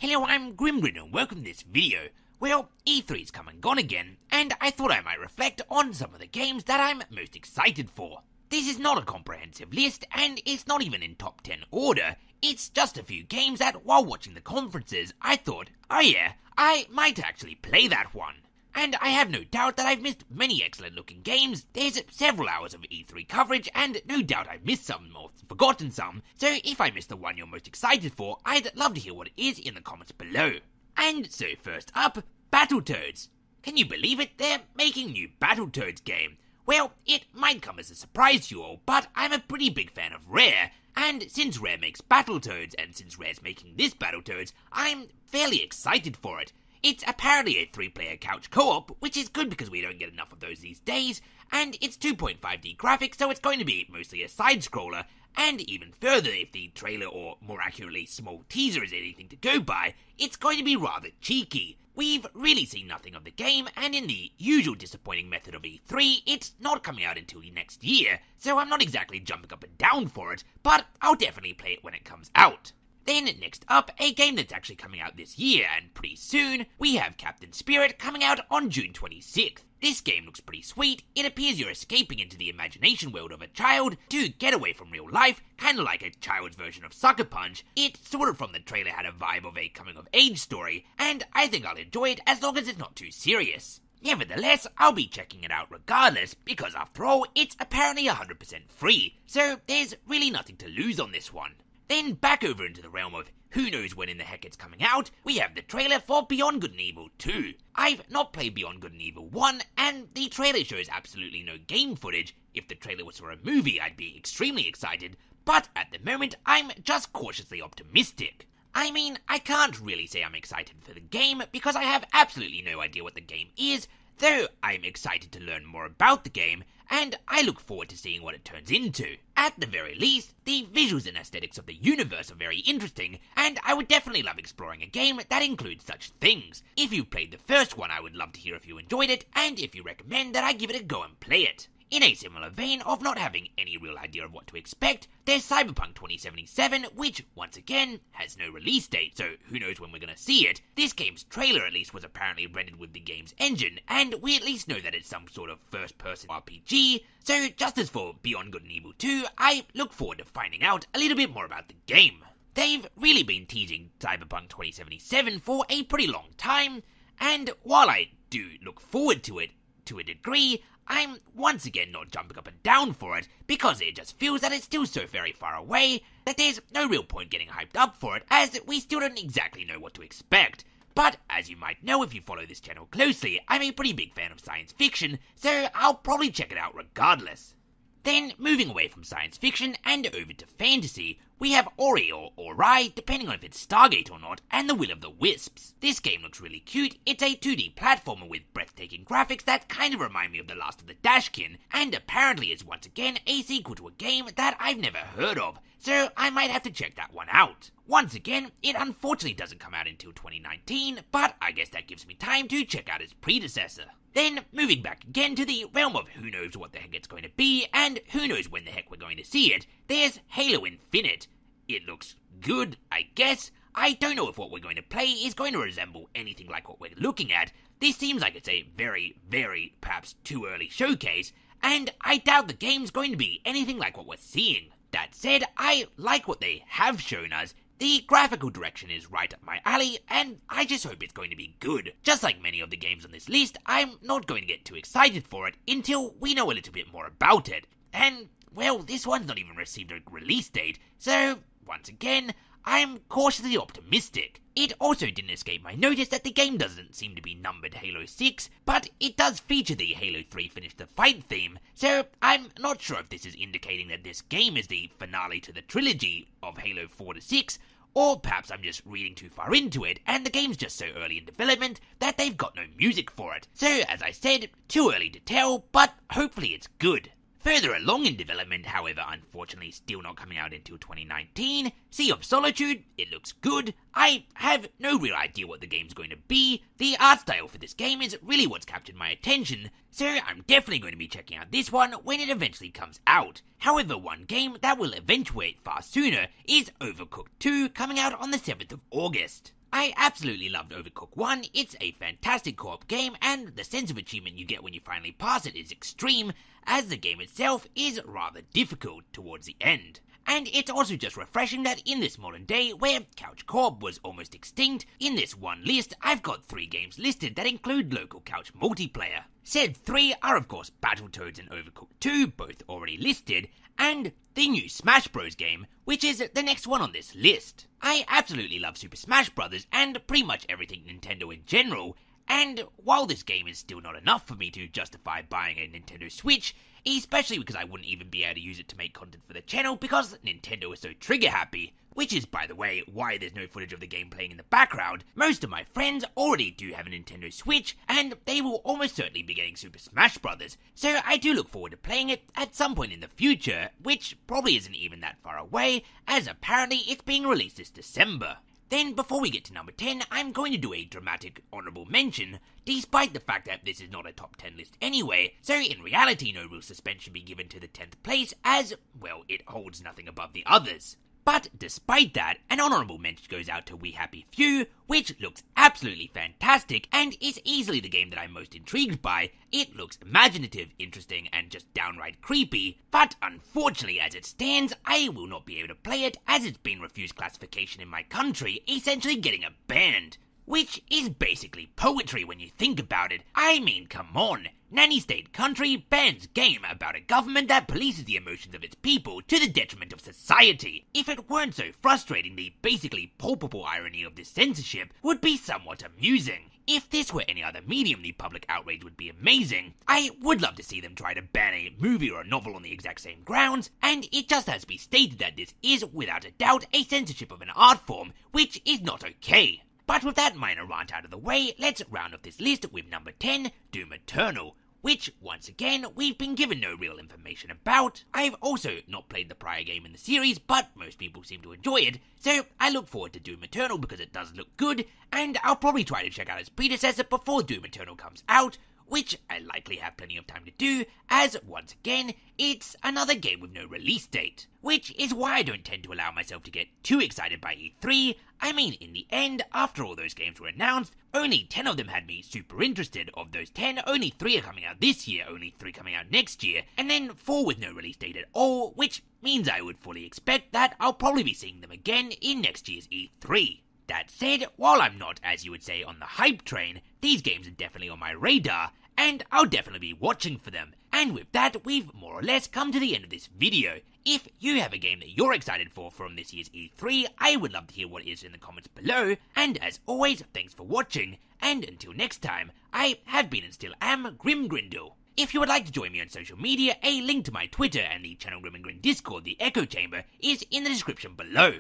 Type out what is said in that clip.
Hello, I'm Grin and welcome to this video. Well, E3's come and gone again, and I thought I might reflect on some of the games that I'm most excited for. This is not a comprehensive list, and it's not even in top 10 order. It's just a few games that, while watching the conferences, I thought, oh yeah, I might actually play that one. And I have no doubt that I've missed many excellent looking games. There's several hours of E3 coverage, and no doubt I've missed some or forgotten some, so if I missed the one you're most excited for, I'd love to hear what it is in the comments below. And so first up, Battletoads. Can you believe it? They're making a new Battletoads game. Well, it might come as a surprise to you all, but I'm a pretty big fan of Rare, and since Rare makes Battletoads, and since Rare's making this Battletoads, I'm fairly excited for it. It's apparently a 3-player couch co-op, which is good because we don't get enough of those these days, and it's 2.5D graphics, so it's going to be mostly a side-scroller, and even further, if the trailer, or more accurately small teaser, is anything to go by, it's going to be rather cheeky. We've really seen nothing of the game, and in the usual disappointing method of E3, it's not coming out until next year, so I'm not exactly jumping up and down for it, but I'll definitely play it when it comes out. Then next up, a game that's actually coming out this year, and pretty soon, we have Captain Spirit coming out on June 26th. This game looks pretty sweet. It appears you're escaping into the imagination world of a child to get away from real life, kinda like a child's version of Sucker Punch. It sort of from the trailer had a vibe of a coming-of-age story, and I think I'll enjoy it as long as it's not too serious. Nevertheless, I'll be checking it out regardless, because after all, it's apparently 100% free, so there's really nothing to lose on this one. Then back over into the realm of who knows when in the heck it's coming out, we have the trailer for Beyond Good and Evil 2. I've not played Beyond Good and Evil 1, and the trailer shows absolutely no game footage. If the trailer was for a movie, I'd be extremely excited, but at the moment, I'm just cautiously optimistic. I mean, I can't really say I'm excited for the game, because I have absolutely no idea what the game is, though I'm excited to learn more about the game, and I look forward to seeing what it turns into. At the very least, the visuals and aesthetics of the universe are very interesting, and I would definitely love exploring a game that includes such things. If you played the first one, I would love to hear if you enjoyed it, and if you recommend that I give it a go and play it. In a similar vein of not having any real idea of what to expect, there's Cyberpunk 2077, which, once again, has no release date, so who knows when we're gonna see it. This game's trailer at least was apparently rendered with the game's engine, and we at least know that it's some sort of first-person RPG, so just as for Beyond Good and Evil 2, I look forward to finding out a little bit more about the game. They've really been teasing Cyberpunk 2077 for a pretty long time, and while I do look forward to it to a degree, I'm once again not jumping up and down for it, because it just feels that it's still so very far away that there's no real point getting hyped up for it, as we still don't exactly know what to expect. But as you might know if you follow this channel closely, I'm a pretty big fan of science fiction, so I'll probably check it out regardless. Then, moving away from science fiction and over to fantasy, we have Ori or Ori, depending on if it's Stargate or not, and the Will of the Wisps. This game looks really cute. It's a 2D platformer with breathtaking graphics that kind of remind me of The Last of the Dashkin, and apparently is once again a sequel to a game that I've never heard of, so I might have to check that one out. Once again, it unfortunately doesn't come out until 2019, but I guess that gives me time to check out its predecessor. Then, moving back again to the realm of who knows what the heck it's going to be, and who knows when the heck we're going to see it, there's Halo Infinite. It looks good, I guess. I don't know if what we're going to play is going to resemble anything like what we're looking at. This seems like it's a very, very, perhaps too early showcase, and I doubt the game's going to be anything like what we're seeing. That said, I like what they have shown us. The graphical direction is right up my alley, and I just hope it's going to be good. Just like many of the games on this list, I'm not going to get too excited for it until we know a little bit more about it. And, well, this one's not even received a release date, so, once again, I'm cautiously optimistic. It also didn't escape my notice that the game doesn't seem to be numbered Halo 6, but it does feature the Halo 3 Finish the Fight theme, so I'm not sure if this is indicating that this game is the finale to the trilogy of Halo 4 to 6, or perhaps I'm just reading too far into it, and the game's just so early in development that they've got no music for it. So, as I said, too early to tell, but hopefully it's good. Further along in development, however, unfortunately still not coming out until 2019, Sea of Solitude, it looks good. I have no real idea what the game's going to be. The art style for this game is really what's captured my attention, so I'm definitely going to be checking out this one when it eventually comes out. However, one game that will eventuate far sooner is Overcooked 2, coming out on the 7th of August. I absolutely loved Overcooked 1, it's a fantastic co-op game and the sense of achievement you get when you finally pass it is extreme, as the game itself is rather difficult towards the end. And it's also just refreshing that in this modern day, where couch co-op was almost extinct, in this one list I've got 3 games listed that include local couch multiplayer. Said 3 are of course Battletoads and Overcooked 2, both already listed, and the new Smash Bros game, which is the next one on this list. I absolutely love Super Smash Bros. And pretty much everything Nintendo in general, and while this game is still not enough for me to justify buying a Nintendo Switch, especially because I wouldn't even be able to use it to make content for the channel because Nintendo is so trigger happy, which is, by the way, why there's no footage of the game playing in the background. Most of my friends already do have a Nintendo Switch, and they will almost certainly be getting Super Smash Bros. So I do look forward to playing it at some point in the future, which probably isn't even that far away, as apparently it's being released this December. Then, before we get to number 10, I'm going to do a dramatic honourable mention, despite the fact that this is not a top 10 list anyway, so in reality no real suspense should be given to the 10th place as, well, it holds nothing above the others. But despite that, an honourable mention goes out to We Happy Few, which looks absolutely fantastic and is easily the game that I'm most intrigued by. It looks imaginative, interesting, and just downright creepy, but unfortunately as it stands, I will not be able to play it as it's been refused classification in my country, essentially getting a banned. Which is basically poetry when you think about it. I mean, come on. Nanny State Country bans game about a government that polices the emotions of its people to the detriment of society. If it weren't so frustrating, the basically palpable irony of this censorship would be somewhat amusing. If this were any other medium, the public outrage would be amazing. I would love to see them try to ban a movie or a novel on the exact same grounds, and it just has to be stated that this is, without a doubt, a censorship of an art form, which is not okay. But with that minor rant out of the way, let's round off this list with number 10, Doom Eternal, which, once again, we've been given no real information about. I've also not played the prior game in the series, but most people seem to enjoy it, so I look forward to Doom Eternal because it does look good, and I'll probably try to check out its predecessor before Doom Eternal comes out, which I likely have plenty of time to do, as, once again, it's another game with no release date. Which is why I don't tend to allow myself to get too excited by E3. I mean, in the end, after all those games were announced, only 10 of them had me super interested. Of those 10, only 3 are coming out this year, only 3 coming out next year, and then 4 with no release date at all, which means I would fully expect that I'll probably be seeing them again in next year's E3. That said, while I'm not, as you would say, on the hype train, these games are definitely on my radar, and I'll definitely be watching for them. And with that, we've more or less come to the end of this video. If you have a game that you're excited for from this year's E3, I would love to hear what it is in the comments below, and as always, thanks for watching, and until next time, I have been and still am Grim Grindle. If you would like to join me on social media, a link to my Twitter and the channel Grim and Grin Discord, the Echo Chamber, is in the description below.